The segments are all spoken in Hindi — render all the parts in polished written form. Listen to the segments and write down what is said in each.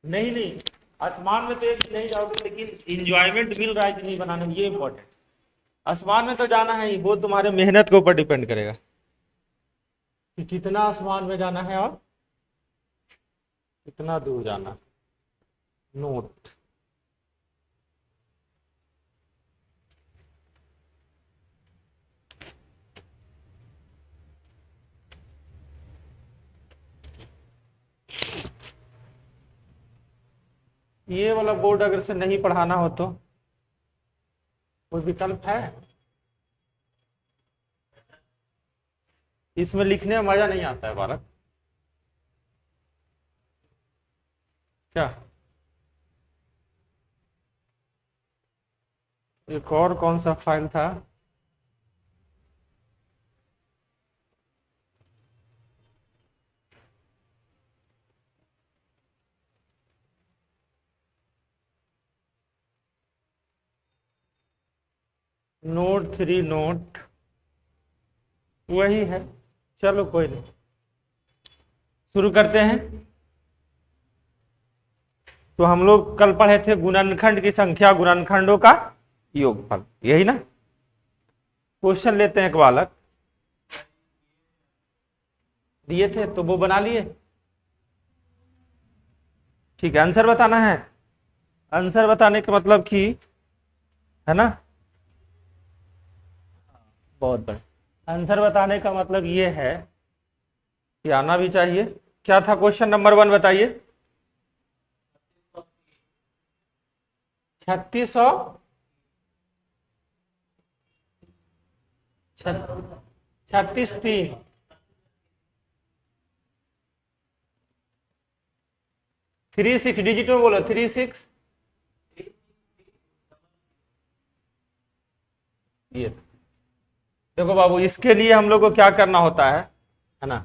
नहीं नहीं, आसमान में तो एक नहीं जाओगे, लेकिन इंजॉयमेंट मिल रहा है कि नहीं बनाने में, ये इंपॉर्टेंट। आसमान में तो जाना है ही, वो तुम्हारे मेहनत के ऊपर डिपेंड करेगा कि कितना आसमान में जाना है और कितना दूर जाना है। नोट। ये वाला बोर्ड अगर से नहीं पढ़ाना हो तो कोई विकल्प है? इसमें लिखने में मजा नहीं आता है बालक। क्या एक और कौन सा फाइल था? नोट 3 नोट वही है। चलो कोई नहीं, शुरू करते हैं। तो हम लोग कल पढ़े थे गुणनखंड की संख्या, गुणनखंडों का योगफल, यही ना। क्वेश्चन लेते हैं एक बालक, दिए थे तो वो बना लिए। ठीक है, आंसर बताना है। आंसर बताने का मतलब कि, है ना, बहुत बढ़िया। आंसर बताने का मतलब ये है कि आना भी चाहिए। क्या था क्वेश्चन नंबर 1, बताइए। 3600 36 3 36 डिजिट में बोलो, 36। ये देखो बाबू, इसके लिए हम लोग को क्या करना होता है ना,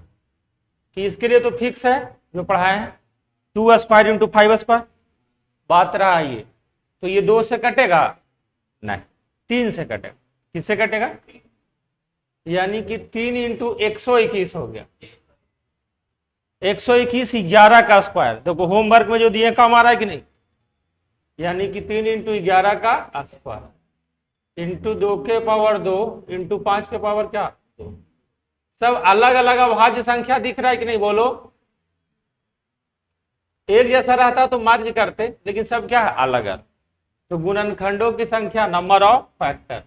कि इसके लिए तो फिक्स है जो पढ़ाए हैं, 2 स्क्वायर इंटू 5 स्क्वायर। बात रहा ये, तो ये 2 से कटेगा नहीं, 3 से कटेगा। किससे कटेगा? यानी कि 3 इंटू 121 हो गया। 121 11 का स्क्वायर। देखो होमवर्क में जो दिए काम आ रहा है कि नहीं, यानी कि 3 इंटू 11 का स्क्वायर इंटू 2 के पावर 2 इंटू 5 के पावर क्या 2। सब अलग अलग अभाज्य संख्या दिख रहा है कि नहीं, बोलो। एक जैसा रहता तो मर्ज करते, लेकिन सब क्या है, अलग अलग। तो गुणनखंडों की संख्या, नंबर ऑफ फैक्टर,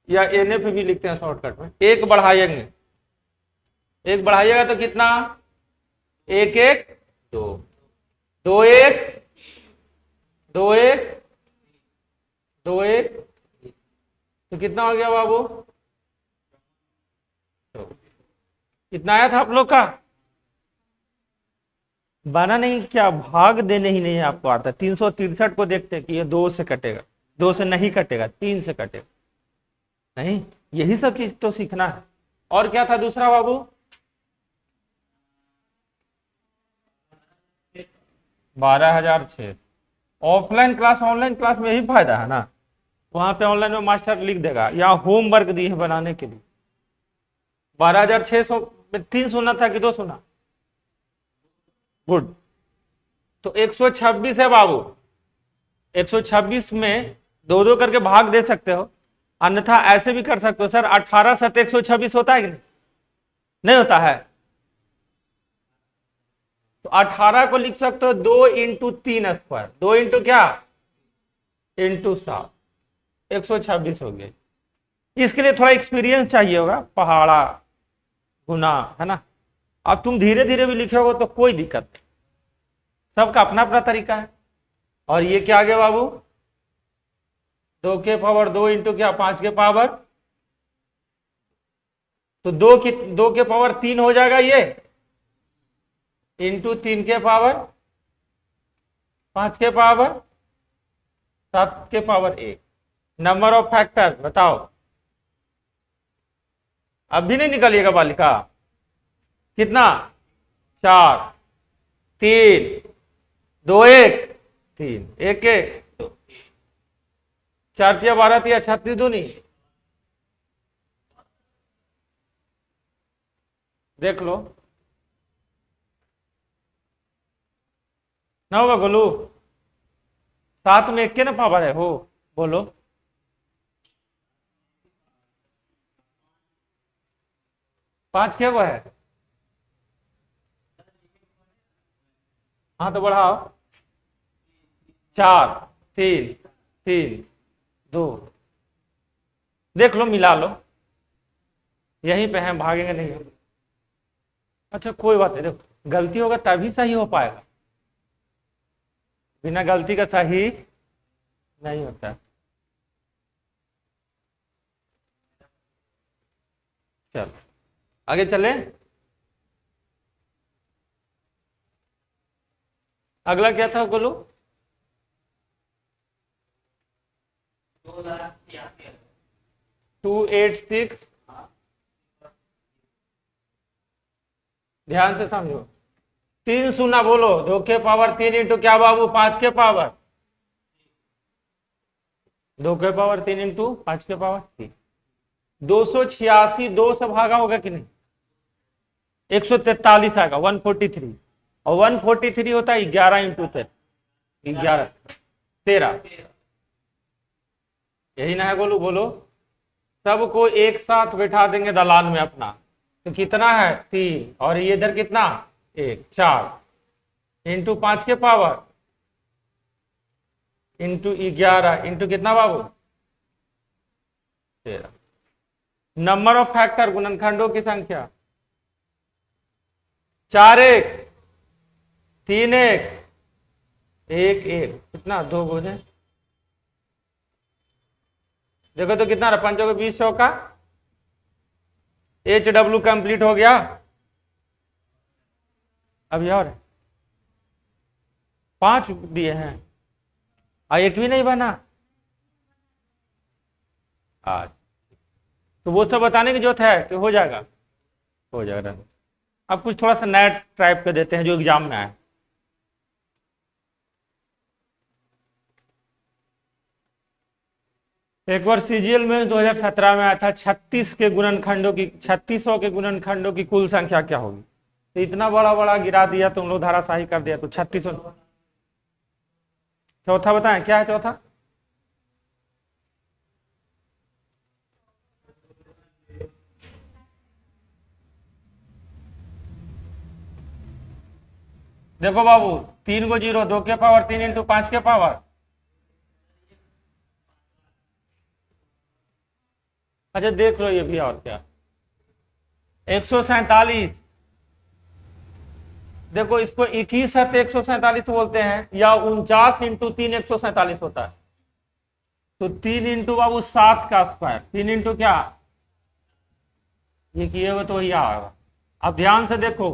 या एनएफ भी लिखते हैं शॉर्टकट में। एक बढ़ाएंगे, एक बढ़ाइएगा तो कितना, एक एक दो, दो एक दो एक दो एक, तो कितना हो गया बाबू? तो कितना आया था आप लोग का? बना नहीं क्या, भाग देने ही नहीं आपको आता। 363 को देखते कि ये 2 से कटेगा, 2 से नहीं कटेगा, 3 से कटेगा नहीं। यही सब चीज तो सीखना है। और क्या था दूसरा बाबू? 12,600। ऑफलाइन क्लास ऑनलाइन क्लास में यही फायदा है ना, वहां पे ऑनलाइन में मास्टर लिख देगा, या होमवर्क दी है बनाने के लिए। 12,600 में 3 सुना था कि 2 सुना? गुड। तो 126 है बाबू, 126 में दो दो करके भाग दे सकते हो, अन्यथा ऐसे भी कर सकते हो। सर 18 7 126 होता है कि नहीं? नहीं होता है। तो 18 को लिख सकते हो 2 इंटू 3 स्क्वायर, 2 इंटू क्या, इंटू 7, 126 हो गया। इसके लिए थोड़ा एक्सपीरियंस चाहिए होगा, पहाड़ा गुना, है ना। अब तुम धीरे धीरे भी लिखोगे तो कोई दिक्कत नहीं, सबका अपना अपना तरीका है। और ये क्या आ गया बाबू, 2 के पावर 2 इंटू क्या, 5 के पावर, तो 2 के पावर 3 हो जाएगा ये, इंटू 3 के पावर 5 के पावर 7 के पावर 1। नंबर ऑफ फैक्टर बताओ। अब भी नहीं निकलिएगा बालिका। कितना, 4 3 2 1 3 1 1 4 तिया 12 तिया 36 दूनी, देख लो। ना होगा गोलू? 7 में 1 के ना पावर है हो, बोलो। पांच के वो है, हाँ तो बढ़ाओ। 4 3 3 2, देख लो मिला लो, यहीं पे हैं, भागेंगे नहीं हम। अच्छा कोई बात नहीं, देखो गलती होगा तभी सही हो पाएगा, बिना गलती का सही नहीं होता। चलो आगे चले। अगला क्या था बोलो? 286, ध्यान से समझो। 3 शून्य बोलो, 2 के पावर 3 इंटू क्या बाबू? 5 के पावर, 2 के पावर 3 इंटू 5 के पावर 3। 286 2 से भागा होगा कि नहीं? 143 आएगा, 143। और 143 होता है 11 इंटू 11 13, यही ना है गोलू? बोलो। सबको एक साथ बैठा देंगे दलान में अपना, तो कितना है? 3, और ये इधर कितना? 1 4 इंटू 5 के पावर इंटू 11 इंटू कितना बाबू? 13। नंबर ऑफ फैक्टर, गुणनखंडों की संख्या। 4 1 3 1 1 1, कितना? 2 गुणे, देखो तो कितना रहा? 5 20 चौका, HW कंप्लीट हो गया। अभी और 5 दिए हैं, एक भी नहीं बना आज, तो वो सब बताने की जरूरत है कि हो जाएगा? हो जाएगा। अब कुछ थोड़ा सा नया टाइप का देते हैं जो एग्जाम में आए। एक बार सीजीएल में 2017 में आया था, 36 के गुणनखंडों की, 3600 के गुणनखंडों की कुल संख्या क्या होगी? तो इतना बड़ा बड़ा गिरा दिया तुम लोग, धाराशाही कर दिया, तो 3600। चौथा बताएं क्या है चौथा? देखो बाबू, 3 को 0, 2 के पावर 3 इंटू 5 के पावर, अच्छा देख लो ये भी, और क्या? 147। देखो इसको 21 147 बोलते हैं, या 49 इंटू 3 147 होता है। तो 3 इंटू बाबू 7 का स्क्वायर, 3 इंटू क्या? ये किए हुए तो वही आएगा। अब ध्यान से देखो,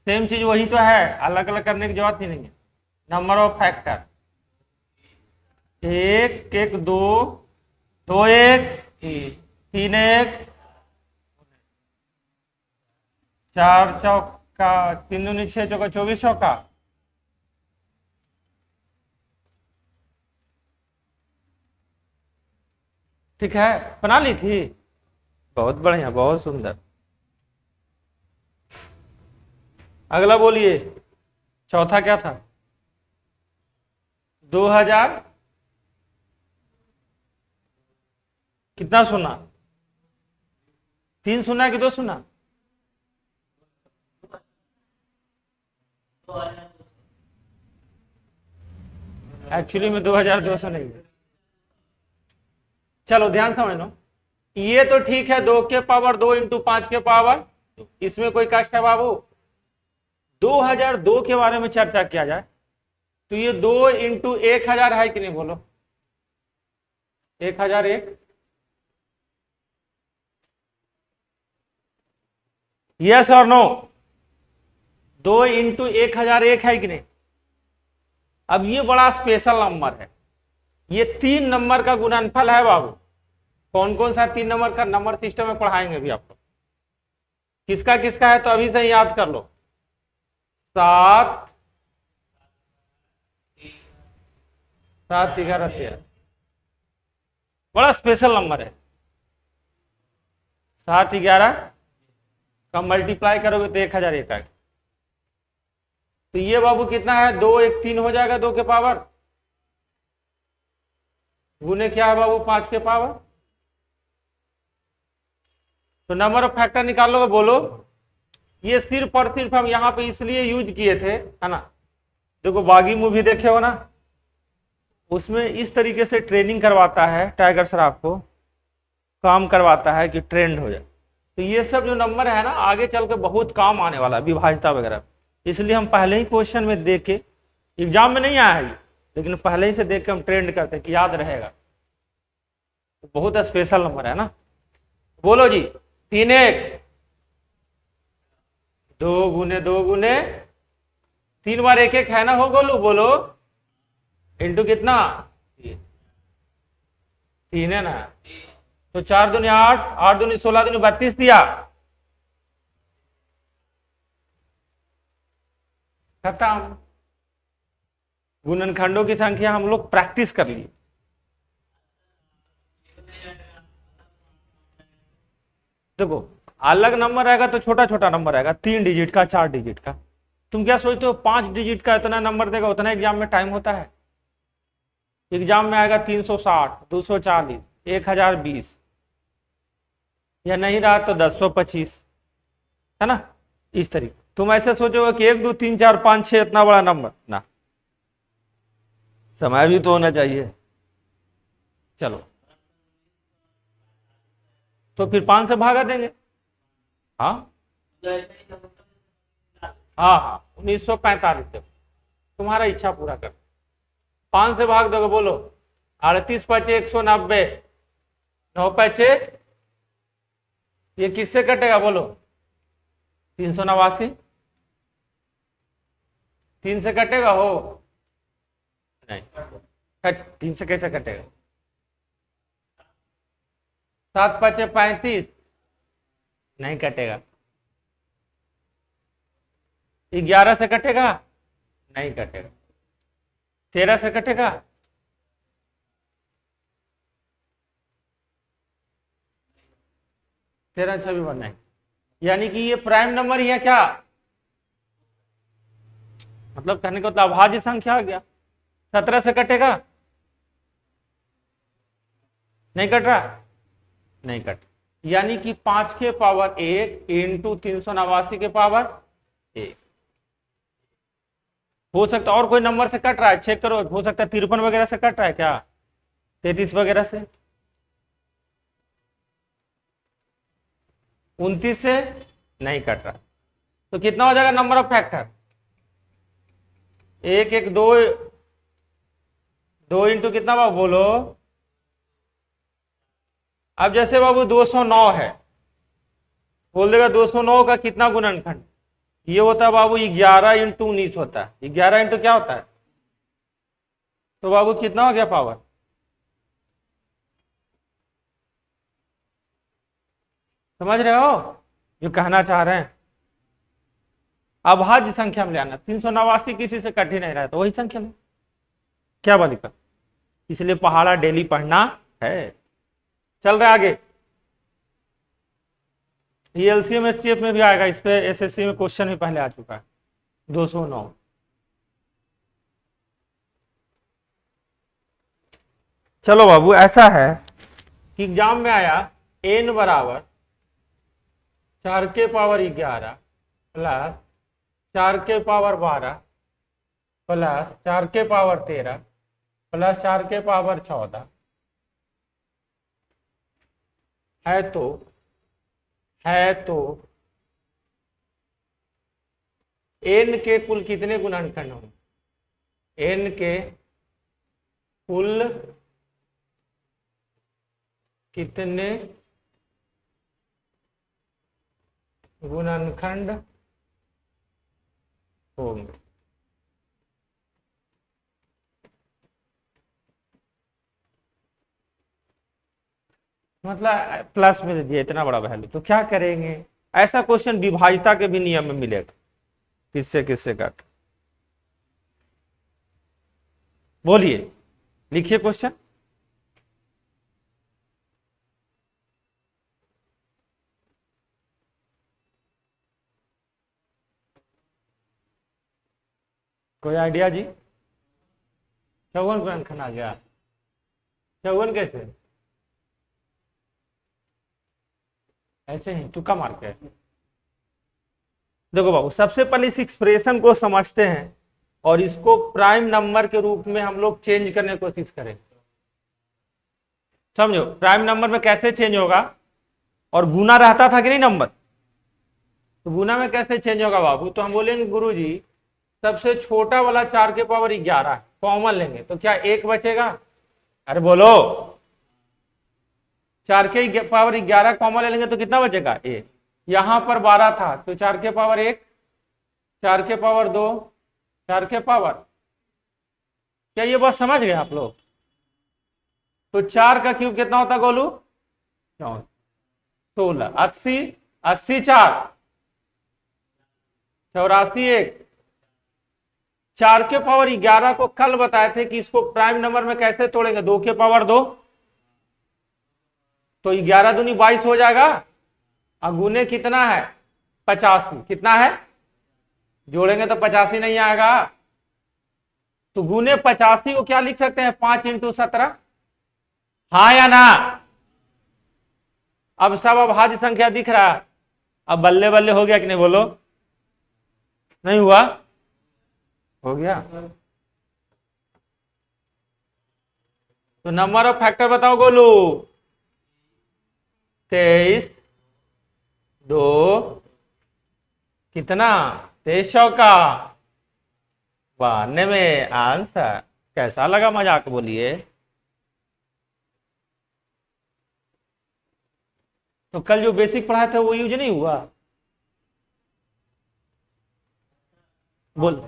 सेम चीज वही तो है, अलग अलग करने की जरूरत ही नहीं है। नंबर ऑफ फैक्टर, 1 1 2 2 1 3 1 4 चौका 3 दूनी 6 चौका 24 चौका। ठीक है, बना ली थी, बहुत बढ़िया, बहुत सुंदर। अगला बोलिए, चौथा क्या था? 2000 कितना सुना? 3 सुना कि 2 सुना? एक्चुअली में 2200 नहीं है। चलो ध्यान समझ लो, ये तो ठीक है, 2 के पावर 2 इंटू 5 के पावर, इसमें कोई कष्ट है बाबू? 2002 के बारे में चर्चा किया जाए तो ये 2 इंटू 1000 है कि नहीं? बोलो 1001, यस और नो? 2 इंटू 1001 है कि नहीं? अब ये बड़ा स्पेशल नंबर है, ये 3 नंबर का गुणनफल है बाबू। कौन कौन सा 3 नंबर का? नंबर सिस्टम में पढ़ाएंगे भी आपको, किसका किसका है तो अभी से याद कर लो। 7 7 11 13, बड़ा स्पेशल नंबर है। 7 11 का मल्टीप्लाई करोगे तो 1001 आएगा। तो ये बाबू कितना है, 2 1 3 हो जाएगा 2 के पावर, गुने क्या है बाबू 5 के पावर। तो नंबर ऑफ फैक्टर निकालोगे, बोलो। ये सिर्फ और सिर्फ हम यहाँ पे इसलिए यूज किए थे, है ना, देखो बागी मूवी देखे हो ना, उसमें इस तरीके से ट्रेनिंग करवाता है टाइगर श्रॉफ को, काम करवाता है कि ट्रेंड हो जाए। तो ये सब जो नंबर है ना, आगे चल के बहुत काम आने वाला है, विभाज्यता वगैरह। इसलिए हम पहले ही क्वेश्चन में देख के, एग्जाम में नहीं आया है लेकिन पहले ही से देख के हम ट्रेंड करते हैं कि याद रहेगा। तो बहुत स्पेशल नंबर है ना। बोलो जी, 3 1 2 गुने 2 गुने 3 बार 1 1 है ना, हो गोलू बोलो, इंटू कितना 3 है ना। तो 4 दूनी 8, 8 दूनी 16, दूनी 32 दिया, खत्म। गुणनखंडों की संख्या हम लोग प्रैक्टिस कर लिए। देखो अलग नंबर आएगा तो छोटा छोटा नंबर आएगा, 3 डिजिट का 4 डिजिट का। तुम क्या सोचते हो 5 डिजिट का इतना नंबर देगा, उतना एग्जाम में टाइम होता है? एग्जाम में आएगा 360, 240, 1020, या नहीं रहा तो 1025, है ना। इस तरीके तुम ऐसे सोचोगे कि 1 2 3 4 5 6 इतना बड़ा नंबर ना, समय भी तो होना चाहिए। चलो तो फिर 5 से भागा देंगे। हाँ हाँ हाँ 1945 से तुम्हारा इच्छा पूरा कर। 5 से भाग दोगे, बोलो 38 पचे 190, 9 पचे, ये किससे कटेगा बोलो, 389, 3 से कटेगा हो नहीं, 3 से कैसे कटेगा, 7 पचे 35, नहीं कटेगा। 11 से कटेगा, नहीं कटेगा। 13 से कटेगा, 13 छवि बनना है, यानी कि ये प्राइम नंबर ही है क्या, मतलब कहने का मतलब अभाज्य संख्या आ गया। 17 से कटेगा, नहीं कट रहा, नहीं कट, यानी कि 5 के पावर 1 इंटू 389 के पावर 1। हो सकता और कोई नंबर से कट रहा है, चेक करो, हो सकता है 53 वगैरह से कट रहा है क्या, 33 वगैरह से, 29 से नहीं कट रहा। तो कितना हो जाएगा नंबर ऑफ फैक्टर, 1 1 2, 2 इंटू कितना बाबू बोलो। अब जैसे बाबू 209 है, बोल देगा 209 का कितना गुणनखंड, ये होता है बाबू 11 इंटू 19 होता है, 11 इंटू क्या होता है, तो बाबू कितना हो गया पावर, समझ रहे हो जो कहना चाह रहे हैं। अभाज्य संख्या में ले आना, 389 किसी से कट ही नहीं रहा है तो वही संख्या में, क्या बालिका, इसलिए पहाड़ा डेली पढ़ना है। चल रहा है आगे, ये एलसीएम एचसीएफ में भी आएगा, इस पे एसएससी में क्वेश्चन भी पहले आ चुका है, 209। चलो बाबू ऐसा है कि एग्जाम में आया n बराबर 4 के पावर 11 प्लस 4 के पावर 12 प्लस 4 के पावर 13 प्लस 4 के पावर 14 है तो n के कुल कितने गुणनखंड होंगे, n के कुल कितने गुणनखंड होंगे। मतलब प्लस में दे दिया इतना बड़ा वैल्यू, तो क्या करेंगे, ऐसा क्वेश्चन विभाज्यता के भी नियम में मिलेगा, किससे किससे काट, बोलिए लिखिए क्वेश्चन। कोई आइडिया जी? 54 गुणनखंड आ गया। 54 कैसे? ऐसे ही तुक्का मार के। देखो बाबू, सबसे पहले इस एक्सप्रेशन को समझते हैं और इसको प्राइम नंबर के रूप में हम लोग चेंज करने की कोशिश करें। समझो प्राइम नंबर में कैसे चेंज होगा, और गुना रहता था कि नहीं नंबर, तो गुना में कैसे चेंज होगा बाबू? तो हम बोलेंगे गुरुजी सबसे छोटा वाला 4 के पावर 11 कॉमन लेंगे तो क्या 1 बचेगा? अरे बोलो, 4 के पावर 11 कॉमन ले लेंगे तो कितना बचेगा? 1। यहां पर 12 था तो 4 के पावर 1, 4 के पावर 2, 4 के पावर, क्या ये बात समझ गए आप लोग? तो 4 का क्यूब कितना होता गोलू? 16। 80, 80 4, 84 1। 4 के पावर 11 को कल बताए थे कि इसको प्राइम नंबर में कैसे तोड़ेंगे, 2 के पावर 2, तो 11 दूनी 22 हो जाएगा। गुने कितना है? 85। कितना है? जोड़ेंगे तो 85 नहीं आएगा, तो गुने 85 को क्या लिख सकते हैं? 5 इंटू 17। हाँ या ना? अब सब अभाज्य संख्या दिख रहा है। अब बल्ले बल्ले हो गया कि नहीं बोलो? नहीं हुआ? हो गया। तो नंबर ऑफ फैक्टर बताओ गोलू। 23 2 कितना? 23 चौका 92 आंसर। कैसा लगा मजाक बोलिए? तो कल जो बेसिक पढ़ाया था वो यूज नहीं हुआ? बोल।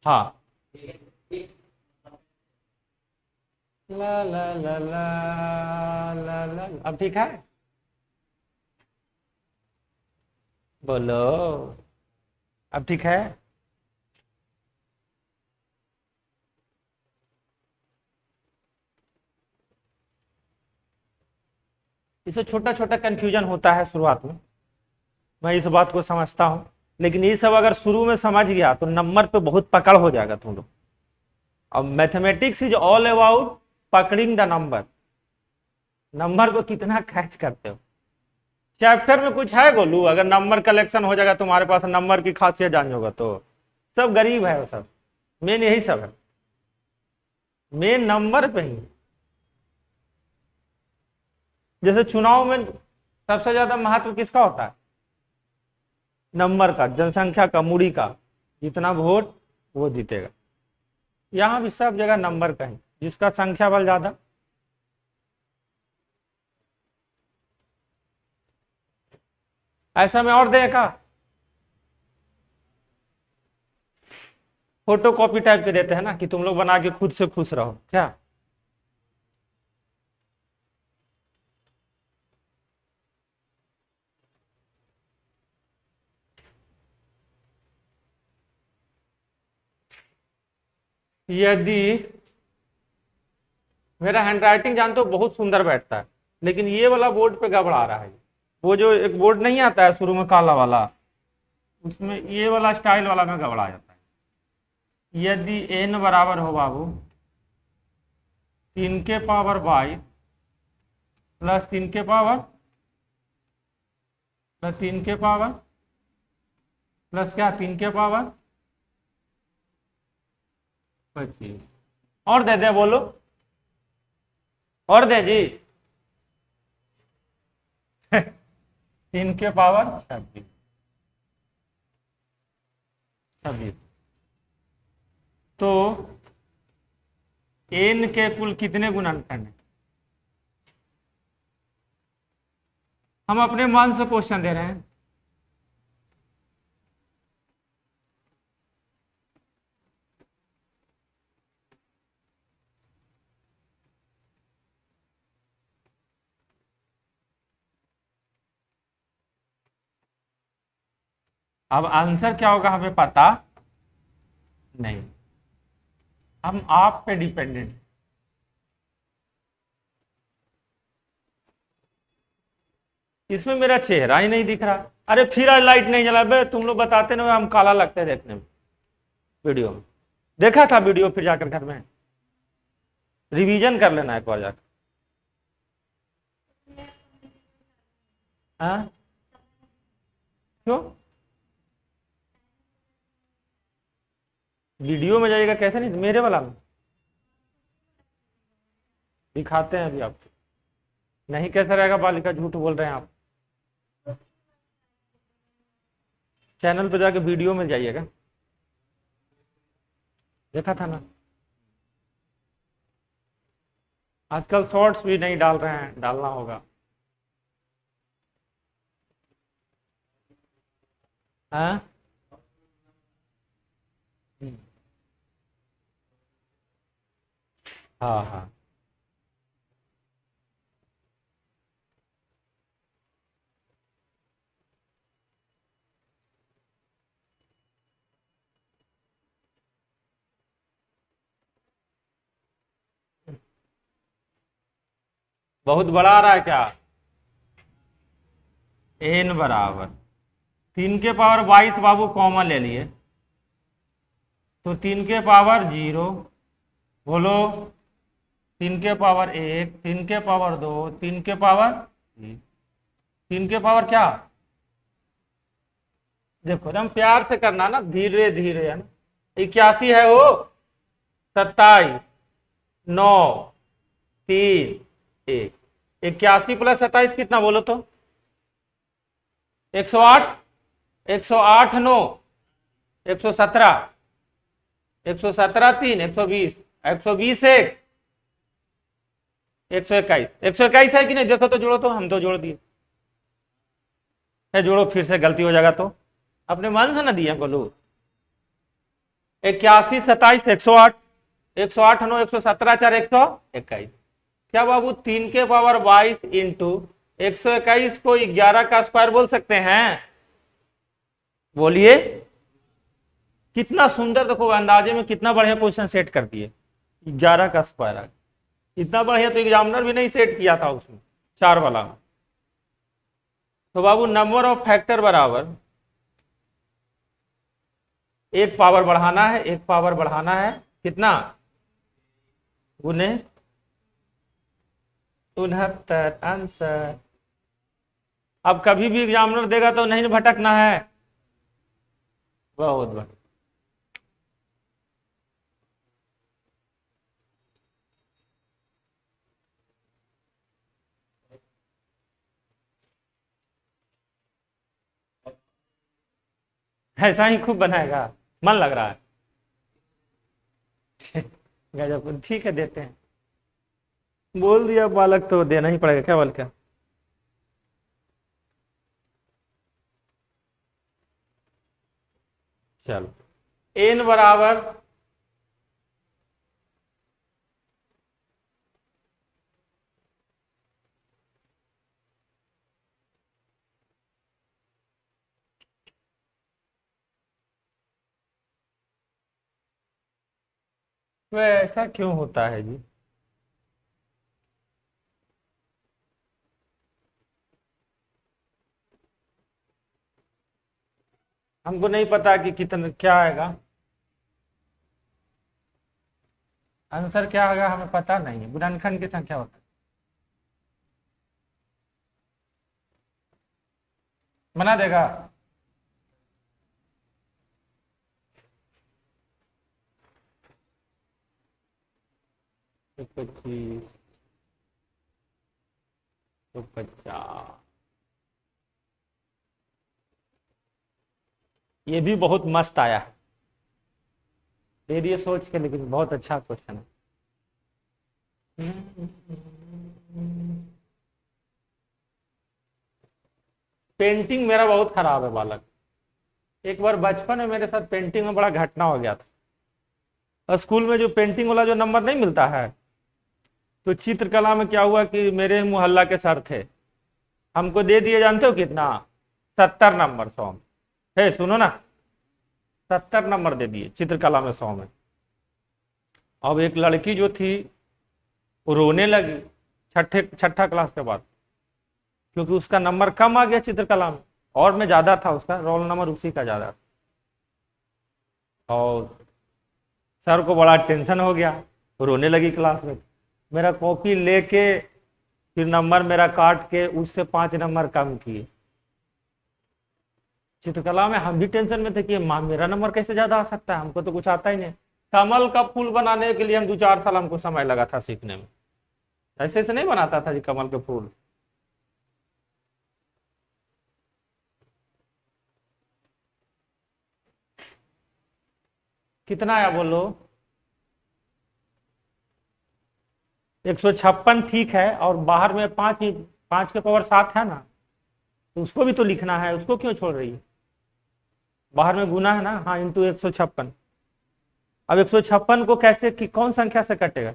हाँ, ला ला ला ला ला ला, अब ठीक है? बोलो, अब ठीक है? इसे छोटा छोटा कंफ्यूजन होता है शुरुआत में, मैं इस बात को समझता हूं, लेकिन ये सब अगर शुरू में समझ गया तो नंबर पे बहुत पकड़ हो जाएगा तुम लोग। अब मैथमेटिक्स इज ऑल अबाउट पकड़िंग द नंबर। नंबर को कितना कैच करते हो। चैप्टर में कुछ है गोलू? अगर नंबर कलेक्शन हो जाएगा तुम्हारे पास, नंबर की खासियत जान होगा तो सब गरीब है वो सब। मेन यही सब है, मेन नंबर पे ही। जैसे चुनाव में सबसे ज्यादा महत्व किसका होता है? नंबर का, जनसंख्या का, मूड़ी का। जितना वोट वो जीतेगा। यहां भी सब जगह नंबर का ही, जिसका संख्या बल ज्यादा। ऐसा में और देगा, फोटो कॉपी टाइप के देते हैं ना कि तुम लोग बना के खुद से खुश रहो क्या? यदि मेरा हैंडराइटिंग जानते हो बहुत सुंदर बैठता है, लेकिन ये वाला बोर्ड पे गड़बड़ा रहा है। वो जो एक बोर्ड नहीं आता है शुरू में काला वाला, उसमें ये वाला स्टाइल वाला में गड़बड़ा जाता है। यदि n बराबर हो बाबू 3 के पावर 22 प्लस 3 के पावर प्लस 3 के पावर प्लस क्या 3 के पावर 25, और दे दे बोलो, और दे जी 3 के पावर 26 26। तो n के कुल कितने गुणनखंड है? हम अपने मन से क्वेश्चन दे रहे हैं। अब आंसर क्या होगा हमें पता नहीं, हम आप पे डिपेंडेंट। इसमें मेरा चेहरा ही नहीं दिख रहा। अरे फिर आज लाइट नहीं जला बे, तुम लोग बताते ना हम काला लगते हैं देखने में। वीडियो में देखा था, वीडियो फिर जाकर घर में रिवीजन कर लेना एक बार जाकर। हाँ क्यों? वीडियो में जाइएगा कैसे नहीं, मेरे वाला में दिखाते हैं अभी आपको। नहीं कैसा रहेगा बालिका, झूठ बोल रहे हैं आप। चैनल पे जाके वीडियो में जाइएगा, देखा था ना। आजकल शॉर्ट्स भी नहीं डाल रहे हैं, डालना होगा। हाँ हाँ हाँ बहुत बड़ा आ रहा है क्या? n बराबर 3 के पावर 22 बाबू कॉमन ले लिए तो 3 के पावर 0, बोलो 3 के पावर 1, 3 के पावर 2, 3 के पावर 3 के पावर क्या? देखो एकदम प्यार से करना ना, धीरे धीरे है ना। 81 है वो, 27, 9, 3, 1। 81 प्लस 27 कितना बोलो तो? 108, 108 9, 117, 117 3, 120, 120 1, 121, 121 है कि नहीं? देखो तो जोड़ो तो, हम तो जोड़ दिए है। जोड़ो फिर से, गलती हो जाएगा तो अपने मन से ना दिया बोलो। 81 27 108, 108 9, 117 4, 121। क्या बाबू 3 के पावर 22 इंटू 121 को 11 का स्क्वायर बोल सकते हैं? बोलिए। कितना सुंदर, देखो अंदाजे में कितना बढ़िया पोजीशन सेट कर दिए। 11 का स्क्वायर आ, इतना बढ़िया तो एग्जामिनर भी नहीं सेट किया था उसमें 4 वाला में। तो बाबू नंबर ऑफ फैक्टर बराबर, एक पावर बढ़ाना है, एक पावर बढ़ाना है, कितना? गुने 69 आंसर। अब कभी भी एग्जामिनर देगा तो नहीं भटकना है। बहुत बढ़िया। ऐसा ही खूब बनाएगा, मन लग रहा है। गजब, ठीक है देते हैं। बोल दिया बालक तो देना ही पड़ेगा, क्या बोल क्या? चलो n बराबर वह ऐसा क्यों होता है जी? हमको नहीं पता कि कितना क्या आएगा, आंसर क्या आएगा हमें पता नहीं। गुणनखंड की संख्या होता है, बना देगा। तो 25 तो 50, ये भी बहुत मस्त आया, दे दिए सोच के, लेकिन बहुत अच्छा क्वेश्चन है। पेंटिंग मेरा बहुत खराब है बालक। एक बार बचपन में मेरे साथ पेंटिंग में बड़ा घटना हो गया था। स्कूल में जो पेंटिंग वाला जो नंबर नहीं मिलता है, तो चित्रकला में क्या हुआ कि मेरे मोहल्ला के सर थे, हमको दे दिए, जानते हो कितना? 70 नंबर 100 में। है सुनो ना, 70 नंबर दे दिए चित्रकला में 100 में। अब एक लड़की जो थी वो रोने लगी, छठा क्लास के बाद। क्योंकि उसका नंबर कम आ गया चित्रकला में, और में ज्यादा था, उसका रोल नंबर उसी का ज्यादा था। और सर को बड़ा टेंशन हो गया, रोने लगी क्लास में। मेरा कॉपी लेके फिर नंबर मेरा काट के उससे 5 नंबर कम किए। चित्रकला में हम भी टेंशन में थे कि माँ मेरा नंबर कैसे ज्यादा आ सकता है, हमको तो कुछ आता ही नहीं। कमल का फूल बनाने के लिए हम 2-4 साल हमको समय लगा था सीखने में। ऐसे ऐसे नहीं बनाता था जी कमल के फूल। कितना आया बोलो? 156 ठीक है, और बाहर में 5 के पावर 7 है ना, तो उसको भी तो लिखना है, उसको क्यों छोड़ रही है? बाहर में गुना है ना, हाँ, इंटू 156। अब 156 को कैसे कौन संख्या से कटेगा,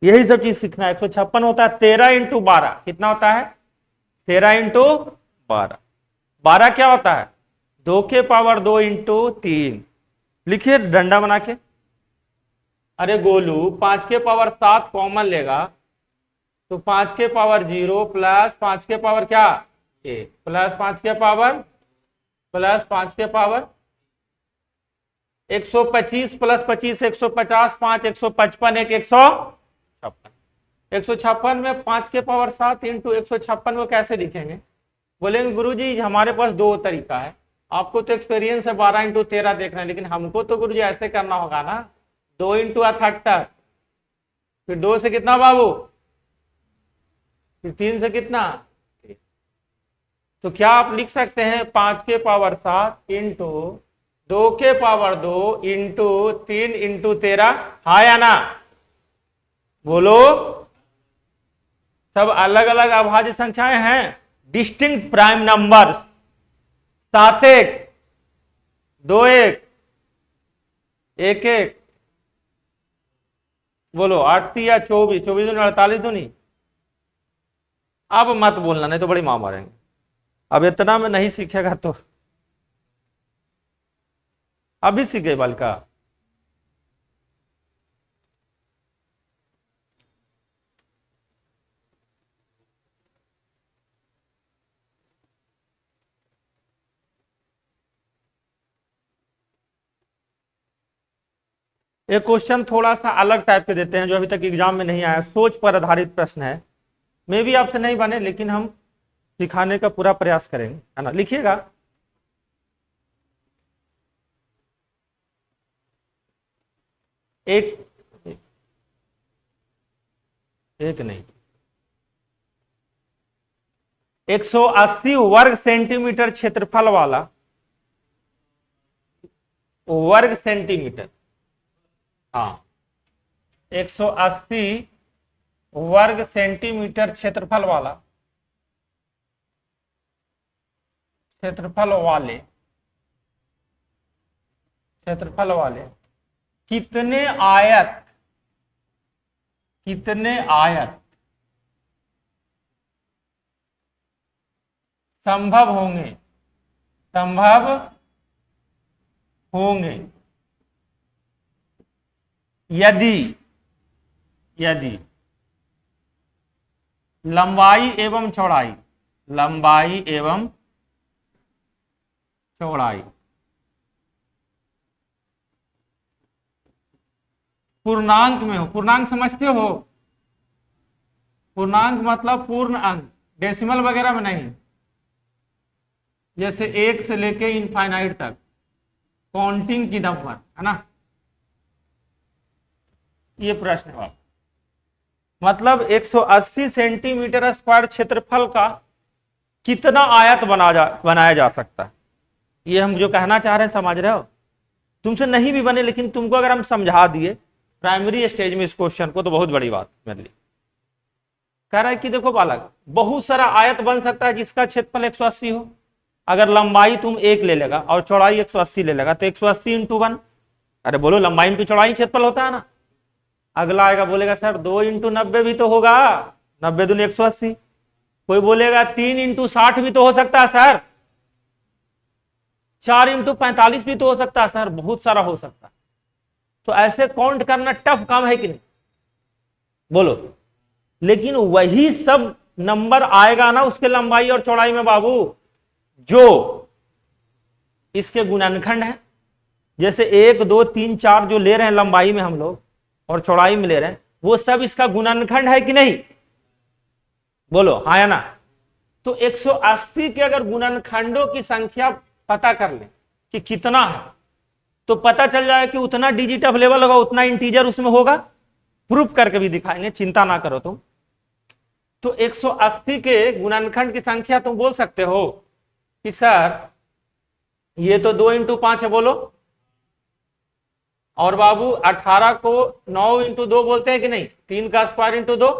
यही सब चीज सीखना है। 156 होता है 13 इंटू 12, कितना होता है? 13 इंटू 12। 12 क्या होता है? 2 के पावर 2 इंटू 3। लिखिए डंडा बना के। अरे गोलू 5 के पावर 7 कॉमन लेगा तो 5 के पावर 0 प्लस 5 के पावर क्या 1 प्लस 5 के पावर 125 प्लस 25 150, 5 155, 1 156। 156 में 5 के पावर 7 इंटू 156 को कैसे लिखेंगे? बोलेंगे गुरुजी हमारे पास 2 तरीका है, आपको तो एक्सपीरियंस है 12 इंटू 13 देखना है, लेकिन हमको तो गुरुजी ऐसे करना होगा ना, 2 इंटू 78, फिर 2 से कितना बाबू, फिर 3 से कितना। तो क्या आप लिख सकते हैं 5 के पावर 7 इंटू 2 के पावर 2 इंटू 3 इंटू 13, हाँ या ना? बोलो। सब अलग अलग अभाज्य संख्याएं हैं, डिस्टिंक्ट प्राइम नंबर्स। 7 1 2 1 1 1, बोलो 8 या 24, 24 दूनी 48 दूनी। अब मत बोलना नहीं तो बड़ी मां मारेंगे। अब इतना में नहीं सीखेगा तो अभी सीखे बालिका। एक क्वेश्चन थोड़ा सा अलग टाइप के देते हैं जो अभी तक एग्जाम में नहीं आया, सोच पर आधारित प्रश्न है। मे भी आपसे नहीं बने, लेकिन हम सिखाने का पूरा प्रयास करेंगे, है ना? लिखिएगा। एक नहीं, 180 वर्ग सेंटीमीटर क्षेत्रफल वाला, वर्ग सेंटीमीटर, हाँ, 180 वर्ग सेंटीमीटर क्षेत्रफल वाले कितने आयत संभव होंगे यदि लंबाई एवं चौड़ाई पूर्णांक में हो। पूर्णांक समझते हो? पूर्णांक मतलब पूर्ण अंक, डेसिमल वगैरह में नहीं, जैसे 1 से लेके इनफाइनाइट तक, काउंटिंग की नंबर, है ना? ये प्रश्न है। मतलब 180 सेंटीमीटर स्क्वायर क्षेत्रफल का कितना आयत बनाया जा सकता है, ये हम जो कहना चाह रहे हैं, समझ रहे हो? तुमसे नहीं भी बने, लेकिन तुमको अगर हम समझा दिए प्राइमरी स्टेज में इस क्वेश्चन को, तो बहुत बड़ी बात मेरे लिए। कह रहा है कि देखो बालक, बहुत सारा आयत बन सकता है जिसका क्षेत्रफल 180 हो। अगर लंबाई तुम 1 ले लेगा और चौड़ाई 180 ले लेगा तो 180 इंटू 1, अरे बोलो लंबाई इंटू चौड़ाई क्षेत्रफल होता है ना। अगला आएगा बोलेगा सर 2 इंटू 90 भी तो होगा, 90 दूनी 180। कोई बोलेगा 3 इंटू 60 भी तो हो सकता है सर, 4 इंटू 45 भी तो हो सकता है सर, बहुत सारा हो सकता है। तो ऐसे काउंट करना टफ काम है कि नहीं, बोलो? लेकिन वही सब नंबर आएगा ना उसके लंबाई और चौड़ाई में बाबू, जो इसके गुणनखंड है, जैसे 1 2 3 4 जो ले रहे हैं लंबाई में हम लोग और चौड़ाई में ले रहे हैं, वो सब इसका गुणनखंड है कि नहीं, बोलो हाँ या ना। तो 180 के अगर गुणनखंडों की संख्या पता कर ले कि कितना है, तो पता चल जाए कि उतना डिजिट अवेलेबल होगा, उतना इंटीजर उसमें होगा। प्रूफ करके भी दिखाएंगे, चिंता ना करो तुम। तो 180 के गुणनखंड की संख्या तुम बोल सकते हो कि सर ये तो 2 × 5 है, बोलो। और बाबू 18 को 9 × 2 बोलते हैं कि नहीं, 3 का स्क्वायर इंटू 2,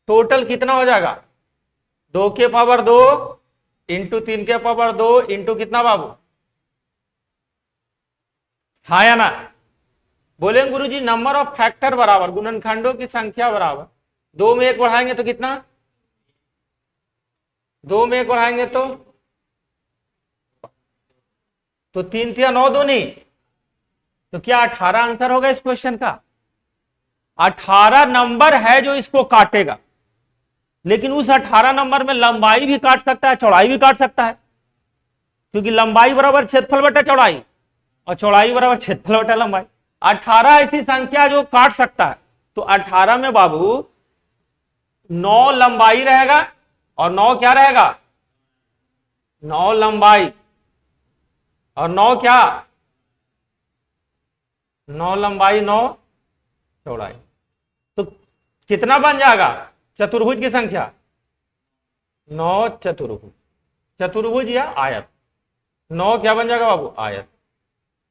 टोटल कितना हो जाएगा, 2 के पावर 2 इंटू 3 के पावर 2 इंटू कितना बाबू, हाँ या ना। बोलेंगे गुरुजी नंबर ऑफ फैक्टर बराबर गुणनखंडों की संख्या बराबर 2 में 1 बढ़ाएंगे तो कितना, 2 में 1 बढ़ाएंगे तो 3 × 9 2 नहीं, तो क्या 18 आंसर होगा इस क्वेश्चन का। 18 नंबर है जो इसको काटेगा, लेकिन उस 18 नंबर में लंबाई भी काट सकता है, चौड़ाई भी काट सकता है, क्योंकि लंबाई बराबर क्षेत्रफल बटा चौड़ाई और चौड़ाई बराबर क्षेत्रफल बटा लंबाई। 18 ऐसी संख्या जो काट सकता है, तो 18 में बाबू 9 लंबाई रहेगा और 9 क्या रहेगा, 9 लंबाई और 9 क्या, 9 लंबाई 9 चौड़ाई, तो कितना बन जाएगा चतुर्भुज की संख्या, 9 चतुर्भुज, चतुर्भुज या आयत, 9 क्या बन जाएगा बाबू, आयत।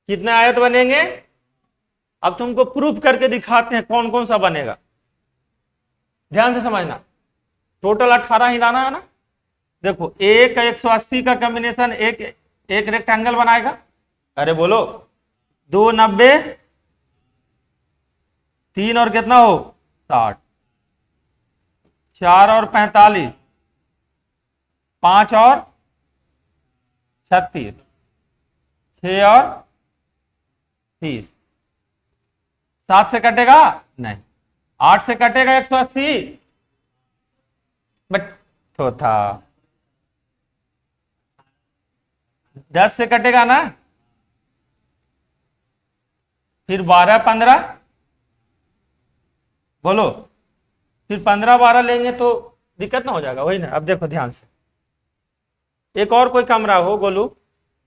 कितने आयत बनेंगे, अब तुमको प्रूफ करके दिखाते हैं कौन कौन सा बनेगा, ध्यान से समझना। टोटल 18 ही लाना है ना। देखो एक 180 का कॉम्बिनेशन एक रेक्टेंगल बनाएगा, अरे बोलो 2 90 3 और कितना हो 60, 4 और 45, 5 और 36, 6 और 30, 7 से कटेगा नहीं, 8 से कटेगा 180 बट तो था, 10 से कटेगा ना, फिर 12 15, बोलो फिर 15 12 लेंगे तो दिक्कत ना हो जाएगा, वही ना। अब देखो ध्यान से, एक और कोई कमरा हो, बोलू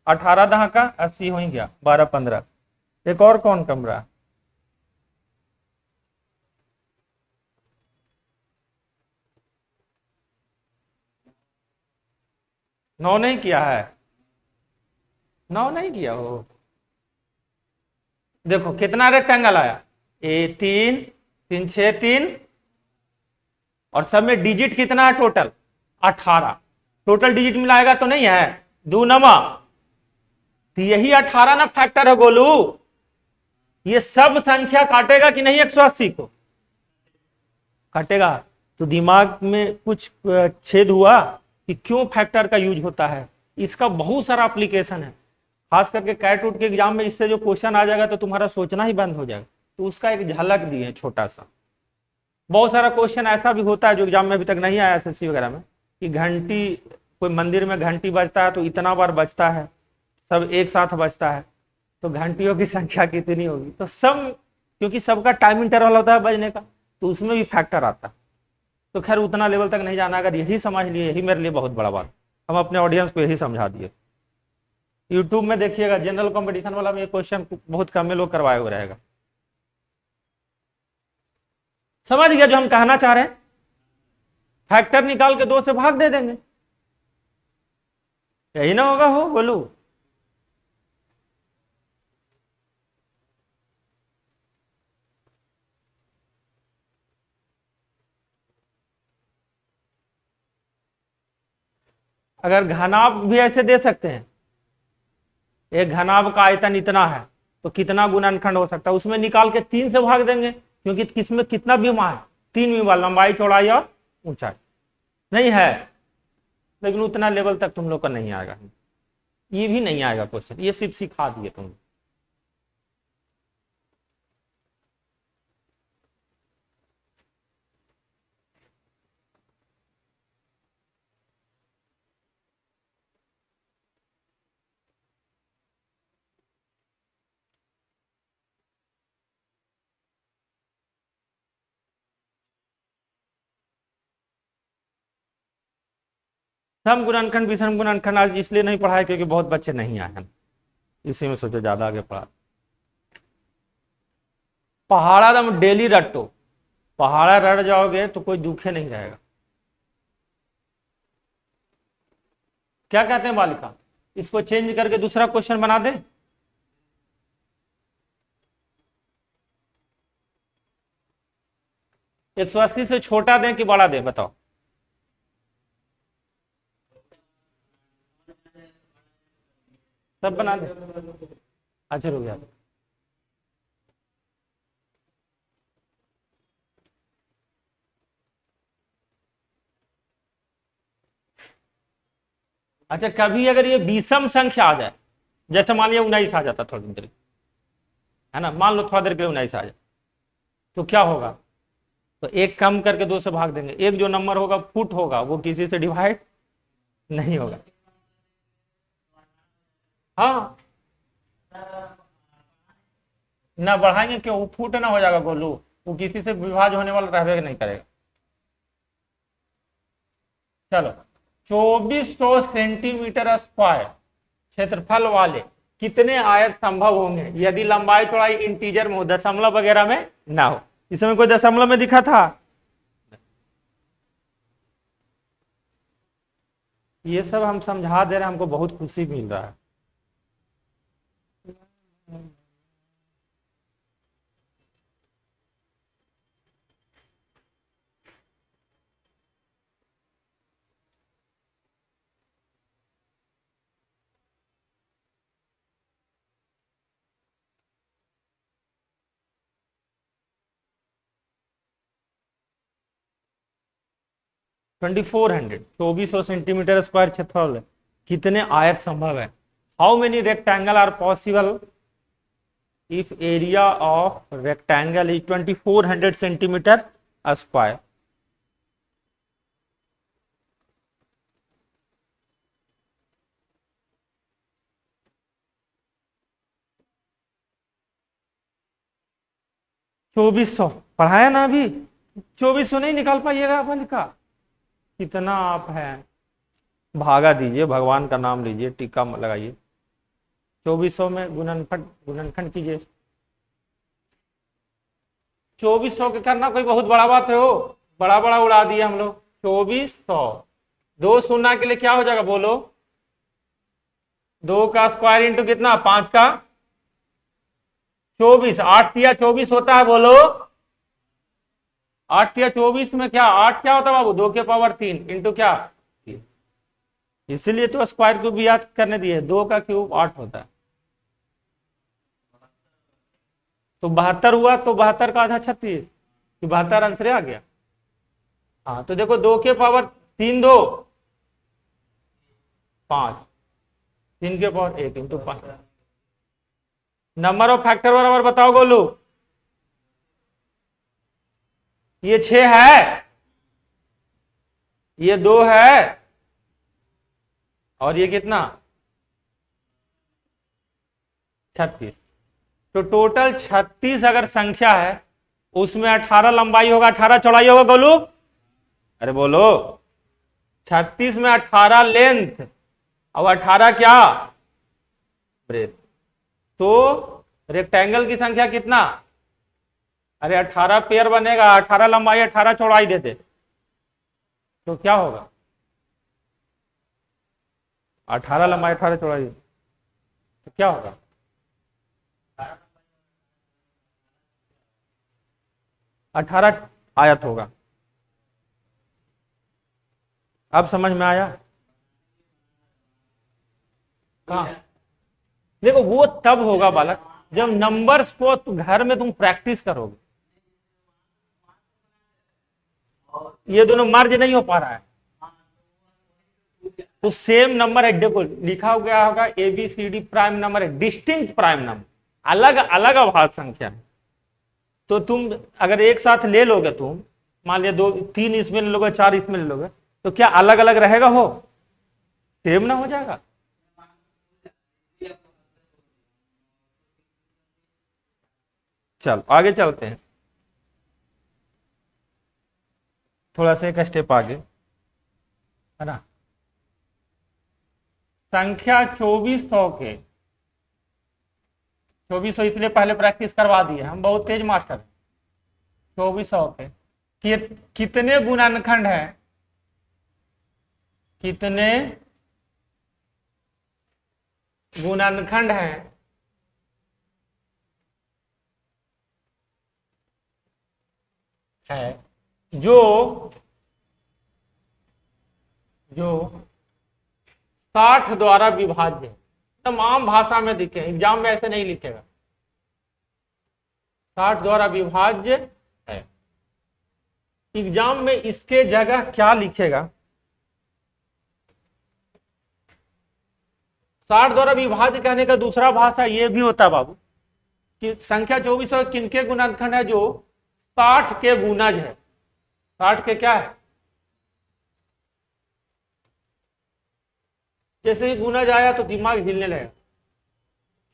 18 दहा का 80 हो ही गया, 12 15, एक और कौन कमरा, नौ नहीं किया है, 9 नहीं किया हो। देखो कितना रेक्टेंगल आया, 3 3 6 3 और सब में डिजिट कितना है टोटल 18, टोटल डिजिट मिलाएगा तो नहीं है, 2 नमा, तो यही 18 ना फैक्टर है गोलू। ये सब संख्या काटेगा कि नहीं 180 को, काटेगा। तो दिमाग में कुछ छेद हुआ कि क्यों फैक्टर का यूज होता है, इसका बहुत सारा एप्लीकेशन है, खास करके कैट उट के एग्जाम में इससे जो क्वेश्चन आ जाएगा तो तुम्हारा सोचना ही बंद हो जाएगा। तो उसका एक झलक दिए छोटा सा। बहुत सारा क्वेश्चन ऐसा भी होता है जो एग्जाम में अभी तक नहीं आया एसएससी वगैरह में, कि घंटी, कोई मंदिर में घंटी बजता है तो इतना बार बजता है, सब एक साथ बजता है, तो घंटियों की संख्या कितनी होगी, तो सब, क्योंकि सबका टाइम इंटरवल होता है बजने का, तो उसमें भी फैक्टर आता है। तो खैर उतना लेवल तक नहीं जाना, अगर यही समझ लिए यही मेरे लिए बहुत बड़ा बात, हम अपने ऑडियंस को यही समझा दिए। यूट्यूब में देखिएगा जनरल कंपटीशन वाला में ये क्वेश्चन बहुत कम में लोग करवाए हुए रहेगा। समझ गया जो हम कहना चाह रहे हैं, फैक्टर निकाल के 2 से भाग दे देंगे, यही ना होगा, हो बोलू। अगर घनाभ भी ऐसे दे सकते हैं, एक घनाभ का आयतन इतना है तो कितना गुणनखंड हो सकता है, उसमें निकाल के 3 से भाग देंगे, क्योंकि किसमें कितना बीमा है, 3 बीमा, लंबाई चौड़ाई और ऊंचाई नहीं है। लेकिन उतना लेवल तक तुम लोग का नहीं आएगा, ये भी नहीं आएगा क्वेश्चन, ये सिर्फ सिखा दिए तुम। सम गुणनखंड विषम गुणनखंड आज इसलिए नहीं पढ़ा है क्योंकि बहुत बच्चे नहीं आए हैं, इसी में सोचो ज्यादा आगे पढ़ा। पहाड़ा तुम डेली रटो, पहाड़ा रट जाओगे तो कोई दुखे नहीं रहेगा। क्या कहते हैं बालिका, इसको चेंज करके दूसरा क्वेश्चन बना दे। एक 180 से छोटा दें कि बड़ा दें, बताओ। सब बना दे, अच्छा रुक गया। अच्छा कभी अगर ये विषम संख्या आ जाए, जैसे मान लिया 19 आ जाता थोड़ी देर, है ना, मान लो थोड़ा देर के लिए 19 आ जाए, तो क्या होगा, तो एक कम करके 2 से भाग देंगे। एक जो नंबर होगा फुट होगा वो किसी से डिवाइड नहीं होगा। हाँ ना बढ़ाएंगे क्यों, वो फुट ना हो जाएगा गोलू, वो किसी से विभाज्य होने वाला रहबे नहीं करेगा। चलो 2400 सेंटीमीटर स्क्वायर क्षेत्रफल वाले कितने आयत संभव होंगे यदि लंबाई चौड़ाई इंटीजर में हो, दशमलव वगैरह में ना हो। इसमें कोई दशमलव में दिखा था? ये सब हम समझा दे रहे हैं, हमको बहुत खुशी मिल रहा है। ट्वेंटी 2400 सेंटीमीटर स्क्वायर क्षेत्रफल कितने आयत संभव है। How many rectangle are possible if area of rectangle is 2400 centimetre square. चौबीस सौ पढ़ाया ना अभी, 2400 नहीं निकाल पाइएगा बालिका, कितना आप है, भागा दीजिए, भगवान का नाम लीजिए, टीका लगाइए, 2400 में गुणनखंड कीजिए। 2400 के करना कोई बहुत बड़ा बात है, हो बड़ा बड़ा उड़ा दिया हम लोग। 2400 दो शून्य के लिए क्या हो जाएगा बोलो, 2 का स्क्वायर इंटू कितना 5 का 24, 8 या 24 होता है बोलो। 8 या 24 में क्या 8 क्या होता है बाबू, 2 के पावर 3 इंटू क्या, इसीलिए तो स्क्वायर क्यूब भी याद करने दिए, 2 का क्यूब 8 होता है। तो 72 हुआ, तो 72 का आधा 36, 72 आंसर आ गया। हाँ तो देखो 2 के पावर 3 2 5, 3 के power 1 into 5। Number of factor बराबर बताओ गोलू, ये 6 है, ये 2 है, और ये कितना 36। तो टोटल 36 अगर संख्या है, उसमें 18 लंबाई होगा 18 चौड़ाई होगा गोलू, अरे बोलो 36 में 18 लेंथ और 18 क्या ब्रेथ, तो रेक्टेंगल की संख्या कितना, अरे 18 पेयर बनेगा, 18 लंबाई 18 चौड़ाई देते तो क्या होगा, 18 लंबाई 18 चौड़ाई तो क्या होगा, अठारह आयत होगा। अब समझ में आया? कहा देखो वो तब होगा बालक जब नंबर्स को घर में तुम प्रैक्टिस करोगे। ये दोनों मर्ज नहीं हो पा रहा है, तो सेम नंबर है, देखो लिखा गया होगा ABCD प्राइम नंबर है, डिस्टिंक्ट प्राइम नंबर, अलग अलग अभाज्य संख्या है। तो तुम अगर एक साथ ले लोगे, तुम मान लिया 2 3 इसमें ले लोगे, 4 इसमें ले लोगे, तो क्या अलग अलग रहेगा, हो सेम ना हो जाएगा। चल आगे चलते हैं, थोड़ा सा एक स्टेप आगे, है ना। संख्या 2400 के 2400 इसलिए पहले प्रैक्टिस करवा दिए, हम बहुत तेज मास्टर। 2400 के कितने गुणनखंड है, कितने गुणनखंड है जो 60 द्वारा विभाज्य है। तमाम भाषा में लिखे, एग्जाम में ऐसे नहीं लिखेगा। 60 द्वारा विभाज्य है। एग्जाम में इसके जगह क्या लिखेगा? 60 द्वारा विभाज्य कहने का दूसरा भाषा ये भी होता है बाबू कि संख्या 2400 किनके गुणनखंड है? जो 60 के गुणज है। 60 के क्या है? जैसे ही गुणज आया तो दिमाग हिलने लगेगा,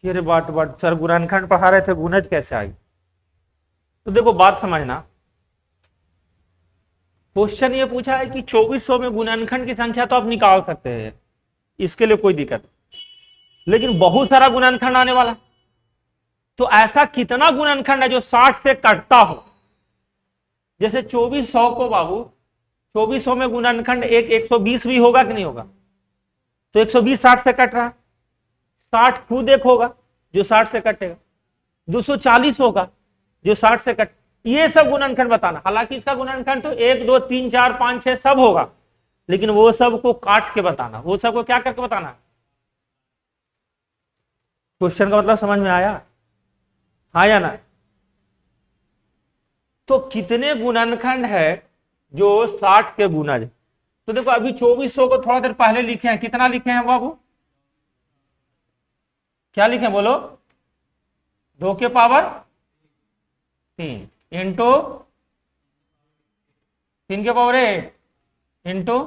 अरे बाट सर गुणनखंड पढ़ा रहे थे, गुणज कैसे आई? तो देखो बात समझना, क्वेश्चन ये पूछा है कि 2400 में गुणनखंड की संख्या तो आप निकाल सकते हैं, इसके लिए कोई दिक्कत, लेकिन बहुत सारा गुणनखंड आने वाला, तो ऐसा कितना गुणनखंड है जो 60 से कटता हो? जैसे 2400 को बाबू 2400 में गुणनखंड एक 120 भी होगा कि नहीं होगा? तो 120 60 से कट रहा है, 60 खुद एक होगा जो 60 से कटेगा, 240 होगा जो 60 से कट, ये सब गुणनखंड बताना। हालांकि इसका गुणनखंड तो 1 2 3 4 5 6 सब होगा, लेकिन वो सब को काट के बताना, वो सब को क्या करके बताना। क्वेश्चन का मतलब समझ में आया? हाँ या ना? तो कितने गुणनखंड है जो 60 के गुणज? तो देखो अभी 2400 को थोड़ा देर पहले लिखे हैं, कितना लिखे हैं बाबू? क्या लिखे हैं बोलो? 2 के पावर 3 इंटू 3 के पावर 8 इंटू,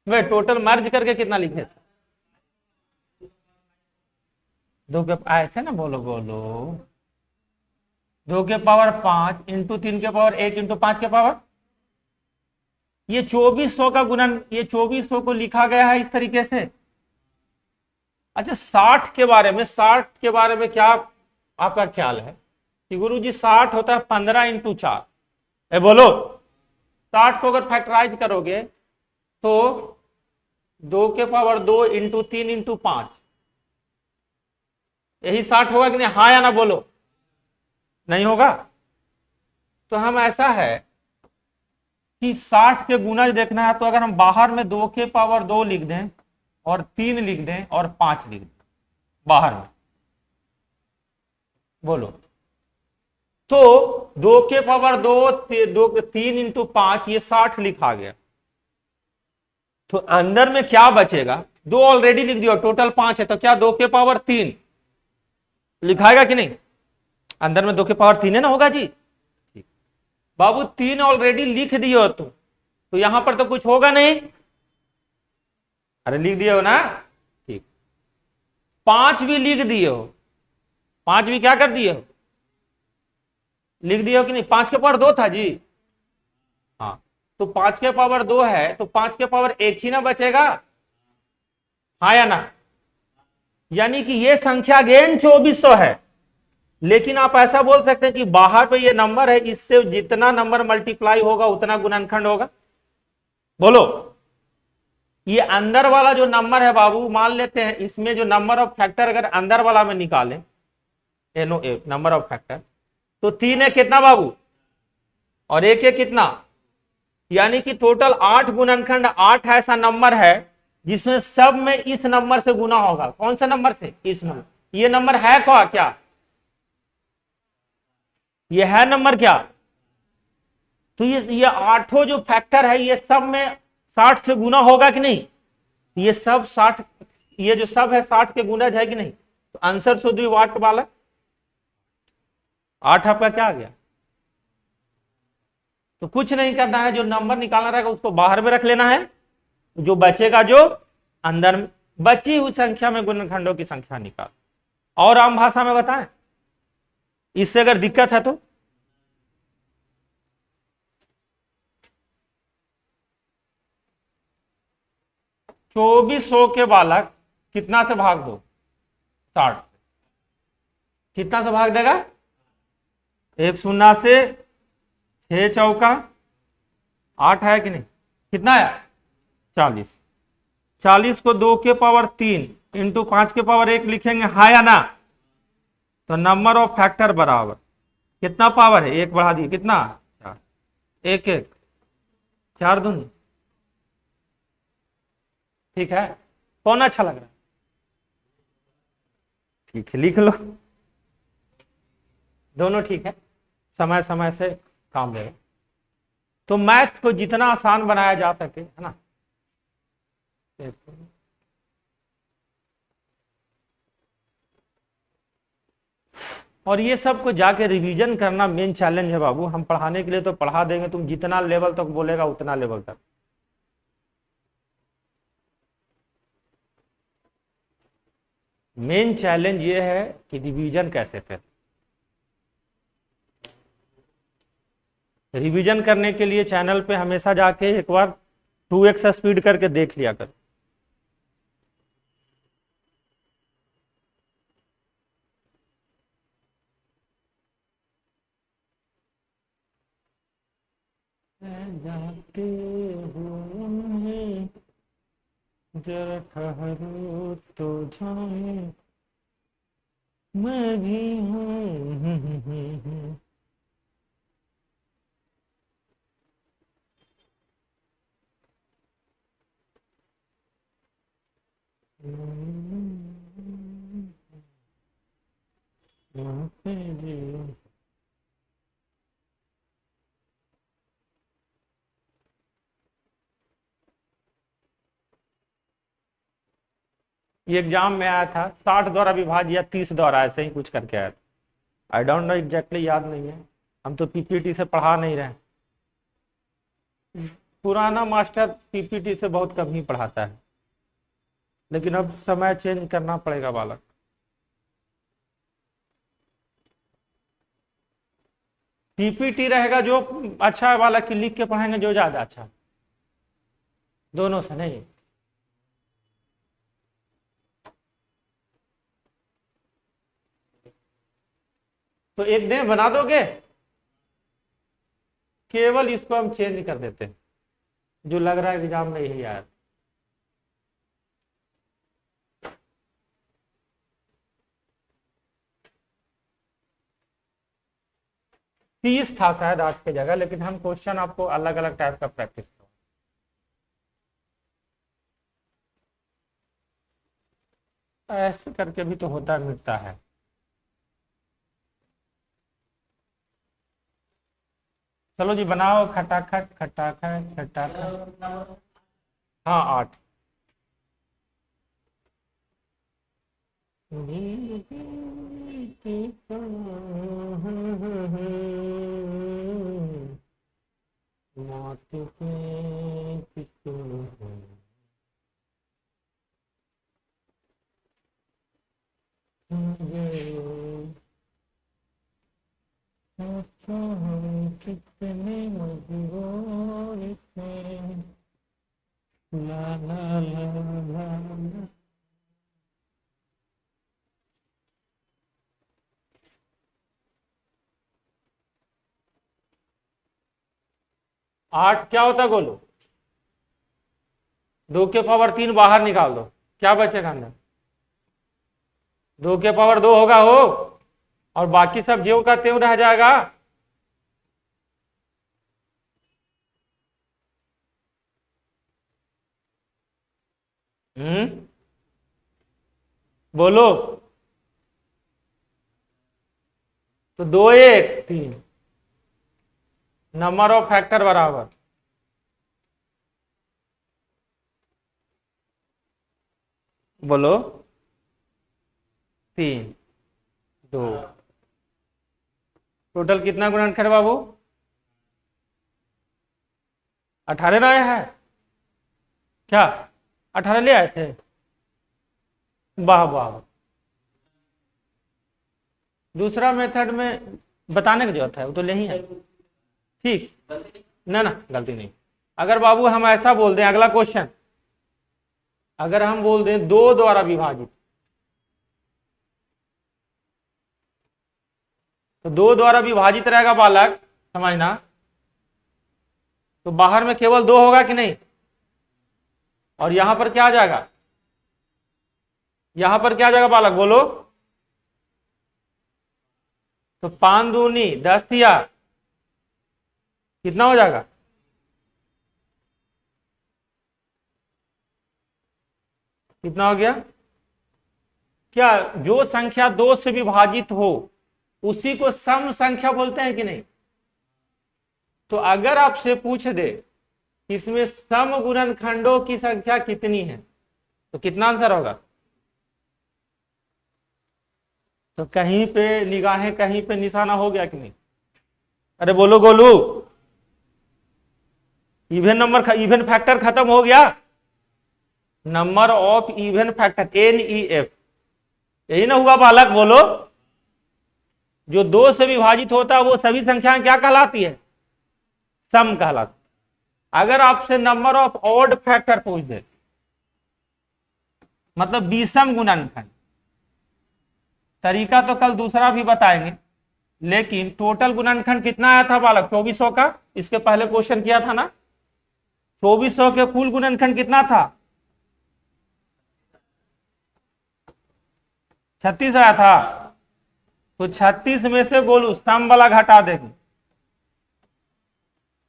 वे टोटल मर्ज करके कितना लिखे थे? 2 के, ऐसे ना बोलो 2 के पावर 5 इंटू 3 के पावर 1 इंटू 5 के पावर, ये 2400 का गुणन, ये 2400 को लिखा गया है इस तरीके से। अच्छा 60 के बारे में, 60 के बारे में क्या आपका ख्याल है कि गुरुजी 60 होता है 15 इंटू 4, बोलो 60 को अगर फैक्टराइज करोगे तो 2 के पावर 2 इंटू 3 इंटू 5, यही 60 होगा कि नहीं? हाँ या ना बोलो? नहीं होगा। तो हम ऐसा है कि 60 के गुणज देखना है, तो अगर हम बाहर में 2 के पावर 2 लिख दें और 3 लिख दें और 5 लिख दें बाहर में, बोलो, तो 2 के पावर 2 3 इंटू 5 ये 60 लिखा गया, तो अंदर में क्या बचेगा? 2 ऑलरेडी लिख दिया, टोटल 5 है, तो क्या 2 के पावर 3 लिखाएगा कि नहीं? अंदर में 2 के पावर 3 है ना, होगा जी? ठीक बाबू, 3 ऑलरेडी लिख दिए हो तुम, तो यहां पर तो कुछ होगा नहीं, अरे लिख दिए हो ना? ठीक, 5 भी लिख दिए हो, 5 भी क्या कर दिए हो? लिख दिए हो कि नहीं? 5 के पावर 2 था जी, हाँ, तो 5 के पावर 2 है, तो 5 के पावर 1 ही ना बचेगा, हाँ या ना? यानी कि ये संख्या गेन 2400 है, लेकिन आप ऐसा बोल सकते हैं कि बाहर पे ये नंबर है, इससे जितना नंबर मल्टीप्लाई होगा उतना गुणनखंड होगा, बोलो। ये अंदर वाला जो नंबर है बाबू, मान लेते हैं इसमें जो नंबर ऑफ फैक्टर अगर अंदर वाला में निकालें, नंबर ऑफ फैक्टर, तो 3 है कितना बाबू, और 1 है कितना, यानी कि टोटल 8 गुणनखंड, 8 ऐसा नंबर है जिसमें सब में इस नंबर से गुना होगा। कौन सा नंबर से? इस नंबर। ये नंबर है क्या? ये है नंबर क्या? तो ये 8 जो फैक्टर है ये सब में 60 से गुना होगा कि नहीं? ये सब 60, ये जो सब है 60 के गुणज है कि नहीं? तो आंसर शुद्ध वाट वाला 8 आपका क्या आ गया? तो कुछ नहीं करना है, जो नंबर निकालना रहेगा उसको बाहर में रख लेना है, जो बचेगा जो अंदर में बची हुई संख्या में गुणनखंडों की संख्या निकाल। और आम भाषा में बताएं, इससे अगर दिक्कत है तो 2400 के बालक कितना से भाग दो? 60 से। कितना से भाग देगा? एक शून्य से 6 चौका 8 है कि नहीं? कितना है? 40। 40 को 2 के पावर 3 इंटू 5 के पावर 1 लिखेंगे, हाँ या ना? तो नंबर ऑफ फैक्टर बराबर कितना पावर है? 1 बढ़ा दिए, कितना? 4। 1 1 4 दूनी। ठीक है, कौन अच्छा लग रहा है? ठीक है, लिख लो, दोनों ठीक है, समय समय से काम लेगा। तो मैथ्स को जितना आसान बनाया जा सके, है ना। और ये सब को जाके रिवीजन करना मेन चैलेंज है बाबू। हम पढ़ाने के लिए तो पढ़ा देंगे, तुम जितना लेवल तक बोलेगा उतना लेवल तक। मेन चैलेंज ये है कि रिवीजन कैसे करें। रिवीजन करने के लिए चैनल पे हमेशा जाके एक बार 2x स्पीड करके देख लिया कर। जाते हुए जरा ठहरो तो जाऊं, मैं भी हूँ। ये एग्जाम में आया था 60 द्वारा विभाज्य या 30 द्वारा, ऐसे ही कुछ करके आया था। आई डोंट नो एग्जैक्टली, याद नहीं है, हम तो पीपीटी से पढ़ा नहीं रहे। पुराना मास्टर पीपीटी से बहुत कम ही पढ़ाता है, लेकिन अब समय चेंज करना पड़ेगा बालक। पीपीटी रहेगा जो अच्छा वाला की लिख के पढ़ेंगे जो ज्यादा अच्छा, दोनों से नहीं। तो एक दिन बना दोगे, केवल इसको हम चेंज कर देते हैं, जो लग रहा है एग्जाम में यही आया। तीस था शायद आज की जगह, लेकिन हम क्वेश्चन आपको अलग अलग टाइप का प्रैक्टिस करो। ऐसे करके भी तो होता मिलता है। चलो जी बनाओ, खटाखट खटाखट खटाखट। हाँ 8। कितने मजबूर थे, ला ला ला ला ला। 8 क्या होता है बोलो? 2 के पावर 3 बाहर निकाल दो, क्या बचेगा अंदर? 2 के पावर 2 होगा हो, और बाकी सब ज्यों का त्यों रह जाएगा। बोलो। तो 2 1 3, नंबर ऑफ फैक्टर बराबर बोलो 3 2। टोटल कितना गुणनखंड बाबू? 18 आया है क्या? 18 ले आए थे? वाह वाह। दूसरा मेथड में बताने की जरूरत है, वो तो ले ही है। ठीक ना ना, गलती नहीं। अगर बाबू हम ऐसा बोल दें, अगला क्वेश्चन, अगर हम बोल दें 2 द्वारा विभाजित, तो 2 द्वारा विभाजित रहेगा बालक, समझना, तो बाहर में केवल 2 होगा कि नहीं, और यहां पर क्या आ जाएगा, यहां पर क्या आ जाएगा बालक बोलो, तो 5 दूनी 10 दिया, कितना हो जाएगा, कितना हो गया, क्या जो संख्या 2 से विभाजित हो उसी को सम संख्या बोलते हैं कि नहीं। तो अगर आपसे पूछ दे इसमें सम गुणनखंडों की संख्या कितनी है, तो कितना आंसर होगा, तो कहीं पे निगाहें, कहीं पे निशाना हो गया कि नहीं, अरे बोलो Golu, even number, even factor खत्म हो गया, number of even factor NEF, यही ना हुआ बालक, बोलो, जो 2 से विभाजित होता है वो सभी संख्याएं क्या कहलाती है, सम कहलाती। अगर आपसे नंबर ऑफ ऑड फैक्टर पूछ दे, मतलब विषम गुणनखंड, तरीका तो कल दूसरा भी बताएंगे, लेकिन टोटल गुणनखंड कितना आया था बालक, 2400 का, इसके पहले क्वेश्चन किया था ना, 2400 के कुल गुणनखंड कितना था, 36 आया था, तो 36 में से गोलू सम वाला घटा देंगे,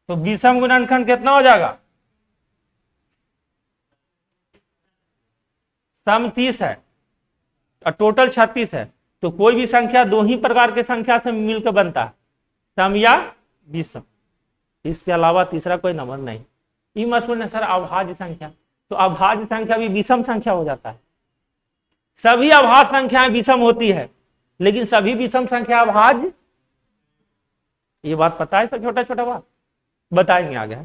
तो विषम गुणनखंड कितना हो जाएगा, सम 30 है और टोटल 36 है, तो कोई भी संख्या 2 ही प्रकार के संख्या से मिलकर बनता है, सम या विषम, इसके अलावा तीसरा कोई नंबर नहीं। ये मत बोलना सर अभाज्य संख्या, तो अभाज्य संख्या भी विषम संख्या हो जाता है, सभी अभाज्य संख्याएं विषम होती है, लेकिन सभी विषम संख्या अभाज्य, ये बात पता है सर, छोटा छोटा बात बताएंगे आगे।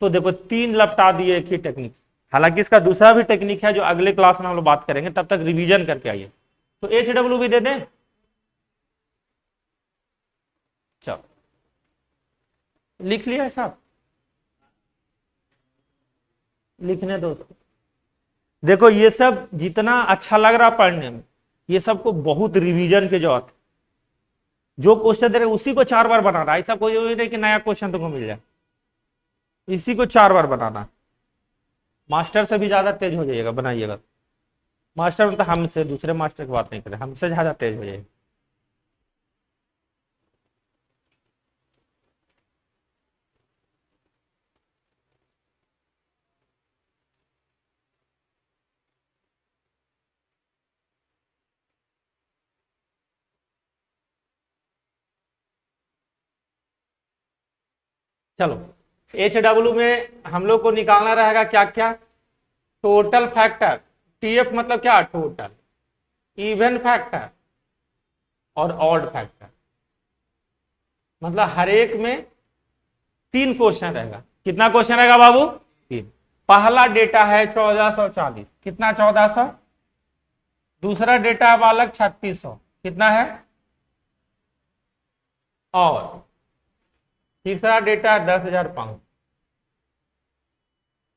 तो देखो 3 लपटा दिए एक ही टेक्निक, हालांकि इसका दूसरा भी टेक्निक है जो अगले क्लास में हम लोग बात करेंगे, तब तक रिवीजन करके आइए। तो HW भी दे दें, चलो लिख लिया है साहब, लिखने दो। देखो ये सब जितना अच्छा लग रहा पढ़ने में, ये सबको बहुत रिवीजन के जरूरत है, जो क्वेश्चन दे रहे उसी को 4 बार बनाना, ऐसा कोई जरूरी नहीं कि नया क्वेश्चन तुमको मिल जाए, इसी को 4 बार बनाना, मास्टर से भी ज्यादा तेज हो जाइएगा बनाइएगा, मास्टर मतलब हमसे, दूसरे मास्टर की बात नहीं करें, हमसे ज्यादा तेज हो जाएगा। चलो HW में हम लोग को निकालना रहेगा क्या क्या, टोटल फैक्टर, TF मतलब क्या, टोटल, इवन फैक्टर और ऑड फैक्टर, मतलब हर एक में 3 क्वेश्चन रहेगा। कितना क्वेश्चन रहेगा बाबू, 3। पहला डेटा है 1440, कितना 1400, दूसरा डेटा है बालक 3600, कितना है, और तीसरा डेटा 10,500,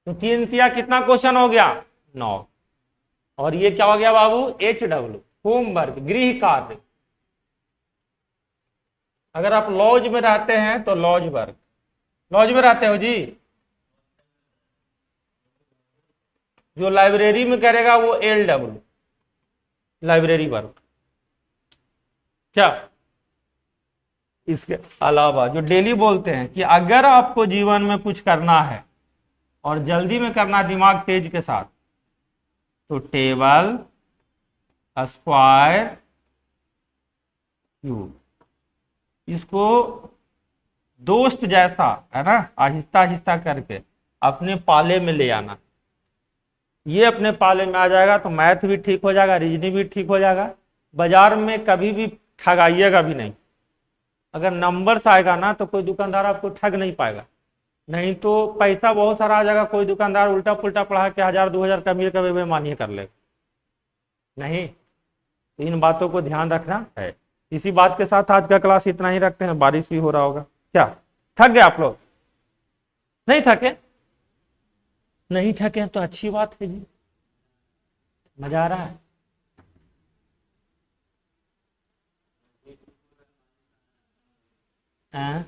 तो 3 किया कितना क्वेश्चन हो गया, 9। और ये क्या हो गया बाबू, HW होमवर्क, गृह कार्य। अगर आप लॉज में रहते हैं तो लॉज वर्क, लॉज में रहते हो जी, जो लाइब्रेरी में करेगा वो LW लाइब्रेरी वर्क। क्या इसके अलावा जो डेली बोलते हैं कि अगर आपको जीवन में कुछ करना है और जल्दी में करना, दिमाग तेज के साथ, तो टेबल, स्क्वायर, क्यूब, इसको दोस्त जैसा है ना, आहिस्ता आहिस्ता करके अपने पाले में ले आना। ये अपने पाले में आ जाएगा तो मैथ भी ठीक हो जाएगा, रीजनिंग भी ठीक हो जाएगा, बाजार में कभी भी ठगाइएगा भी नहीं। अगर नंबर्स आएगा ना तो कोई दुकानदार आपको ठग नहीं पाएगा, नहीं तो पैसा बहुत सारा आ जाएगा, कोई दुकानदार उल्टा पुल्टा पढ़ा के 1000-2000 कमी कभी बेईमानी कर लेगा। नहीं, तो इन बातों को ध्यान रखना है। इसी बात के साथ आज का क्लास इतना ही रखते हैं, बारिश भी हो रहा होगा। क्या थक गए आप लोग, नहीं थके? नहीं थके हैं तो अच्छी बात है जी, मजा आ रहा है। हाँ?